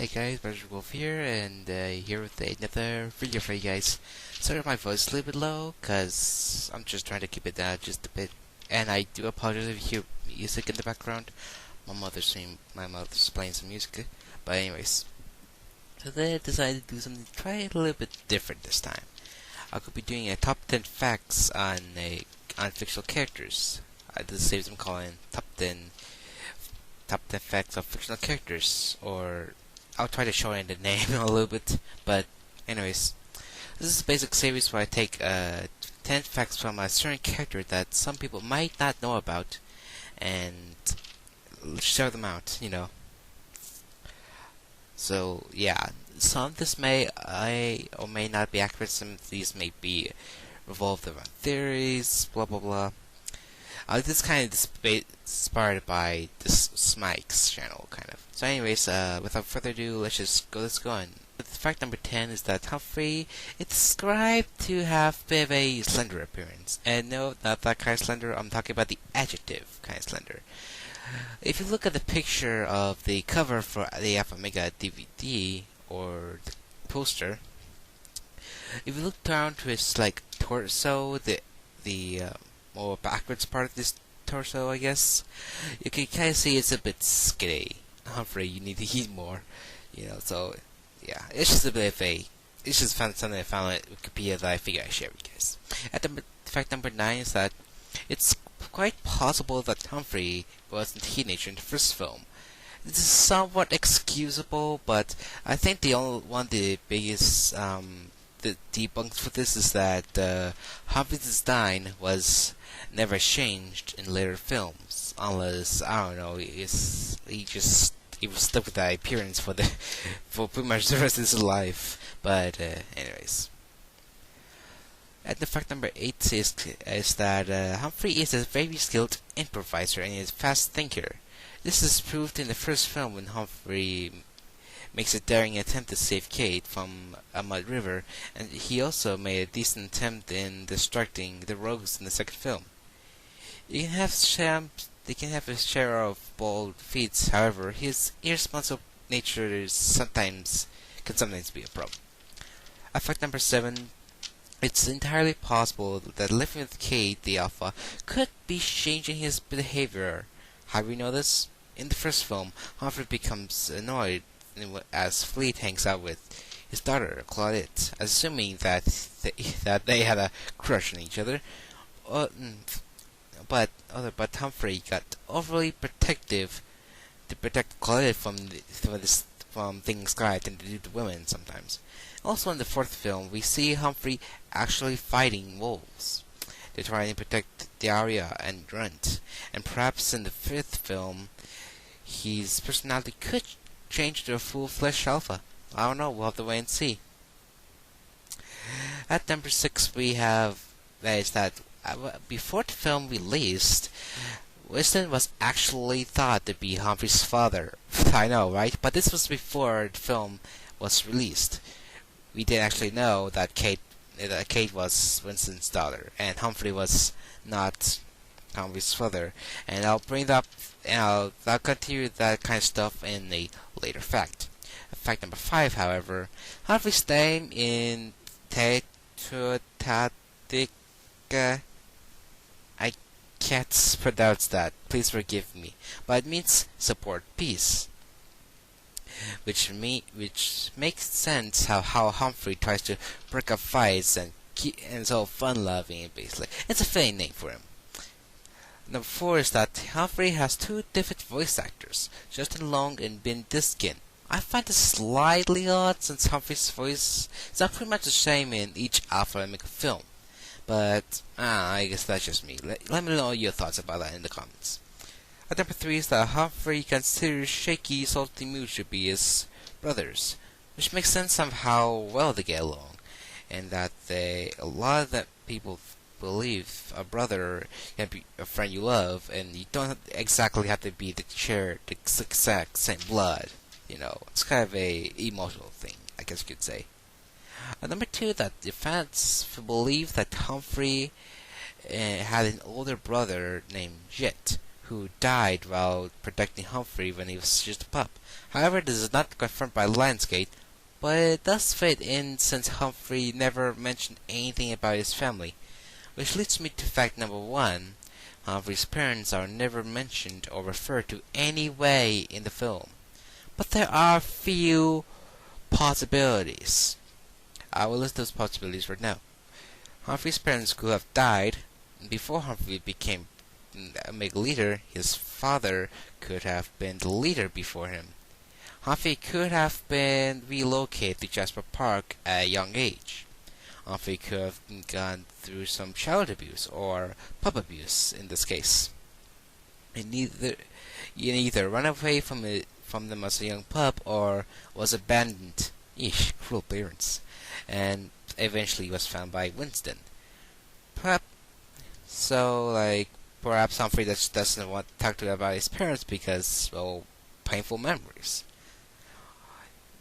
Hey guys, Brotherhood here, and here with another video for you guys. Sorry if my voice is a little bit low, cause I'm just trying to keep it down just a bit. And I do apologize if you hear music in the background. My mother's playing some music. But anyways, today I decided to do something, try it a little bit different this time. I could be doing a top 10 facts on fictional characters. This saves them calling top 10 facts of fictional characters, or I'll try to show in the name a little bit, but anyways, this is a basic series where I take 10 facts from a certain character that some people might not know about, and show them out, So yeah, some of this may or may not be accurate, some of these may be revolved around theories, blah blah blah. This is kind of inspired by this Smike's channel, kind of. So anyways, without further ado, let's go on. Fact number 10 is that Humphrey is described to have a bit of a slender appearance. And no, not that kind of slender, I'm talking about the adjective kind of slender. If you look at the picture of the cover for the Alpha Omega DVD, or the poster, if you look down to his, torso, the more backwards part of this torso, I guess, you can kind of see it's a bit skinny. Humphrey, you need to eat more, so, yeah, it's just a bit of it's just something I found on Wikipedia that I figured I'd share with you guys. Fact number 9 is that it's quite possible that Humphrey was a teenager in the first film. This is somewhat excusable, but I think the biggest, the debunks for this is that Humphrey's design was never changed in later films, unless I don't know, he was stuck with that appearance for pretty much the rest of his life. But anyways, and the fact number 8 is that Humphrey is a very skilled improviser and is a fast thinker. This is proved in the first film when Humphrey makes a daring attempt to save Kate from a mud river, and he also made a decent attempt in distracting the rogues in the second film. They can have a share of bold feats, however, his irresponsible nature can sometimes be a problem. Fact number 7, it's entirely possible that living with Kate, the Alpha, could be changing his behavior. How do we know this? In the first film, Humphrey becomes annoyed as Fleet hangs out with his daughter, Claudette, assuming that they had a crush on each other. But Humphrey got overly protective to protect Claudette from things guys tend to do to women sometimes. Also in the fourth film, we see Humphrey actually fighting wolves to try and protect Daria and Grunt. And perhaps in the fifth film, his personality could change to a full-fledged alpha. I don't know, we'll have to wait and see. At number 6, we have that before the film released, Winston was actually thought to be Humphrey's father. I know, right? But this was before the film was released. We didn't actually know that Kate was Winston's daughter, and Humphrey was not Humphrey's father. And I'll bring that up, and I'll continue that kind of stuff in a later fact. Fact number 5, however, Humphrey's name in Tetratatica, I can't pronounce that, please forgive me, but it means support peace, which makes sense how Humphrey tries to break up fights and so fun-loving, basically. It's a fitting name for him. Number 4 is that Humphrey has 2 different voice actors, Justin Long and Ben Diskin. I find this slightly odd since Humphrey's voice is not pretty much the same in each Alpha Omega film. But, I guess that's just me. Let me know your thoughts about that in the comments. At number 3 is that Humphrey considers Shaky, Salty Moose to be his brothers, which makes sense of how well they get along, and that a lot of that people believe a brother can be a friend you love, and you don't exactly have to be the exact same blood. It's kind of a emotional thing, I guess you could say. Number 2, that the fans believe that Humphrey had an older brother named Jet, who died while protecting Humphrey when he was just a pup. However, this is not confirmed by Lionsgate, but it does fit in since Humphrey never mentioned anything about his family. Which leads me to fact number 1. Humphrey's parents are never mentioned or referred to any way in the film. But there are few possibilities. I will list those possibilities right now. Humphrey's parents could have died before Humphrey became a mega leader. His father could have been the leader before him. Humphrey could have been relocated to Jasper Park at a young age. Humphrey could have gone through some child abuse or pup abuse in this case. He either ran away from them as a young pup or was abandoned. Eesh, cruel parents. And eventually was found by Winston. Perhaps Humphrey just doesn't want to talk about his parents because, well, painful memories.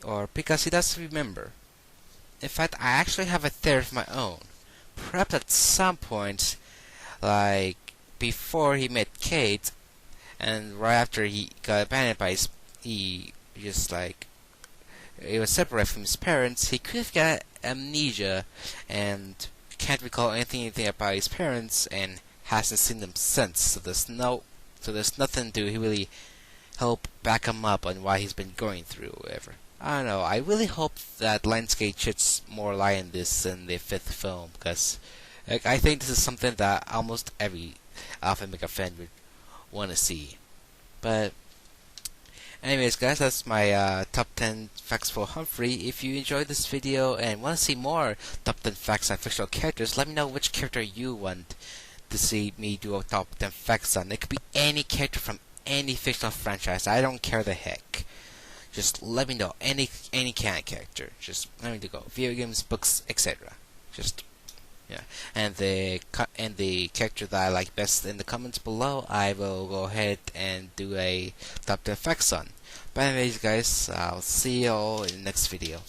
Or because he doesn't remember. In fact, I actually have a theory of my own. Perhaps at some point, like before he met Kate, and right after he got abandoned by he was separated from his parents, he could have got amnesia and can't recall anything about his parents and hasn't seen them since. So there's nothing to really help back him up on why he's been going through whatever. I don't know. I really hope that Lionsgate sheds more light on this in the 5th film, because I think this is something that almost every Alpha Omega fan would want to see. But anyways, guys, that's my top 10 facts for Humphrey. If you enjoyed this video and want to see more top 10 facts on fictional characters, let me know which character you want to see me do a top 10 facts on. It could be any character from any fictional franchise. I don't care the heck. Just let me know any kind of character. Just let me go. Video games, books, etc. Just yeah. And the character that I like best in the comments below, I will go ahead and do a top 10 facts on. But anyways, guys, I'll see you all in the next video.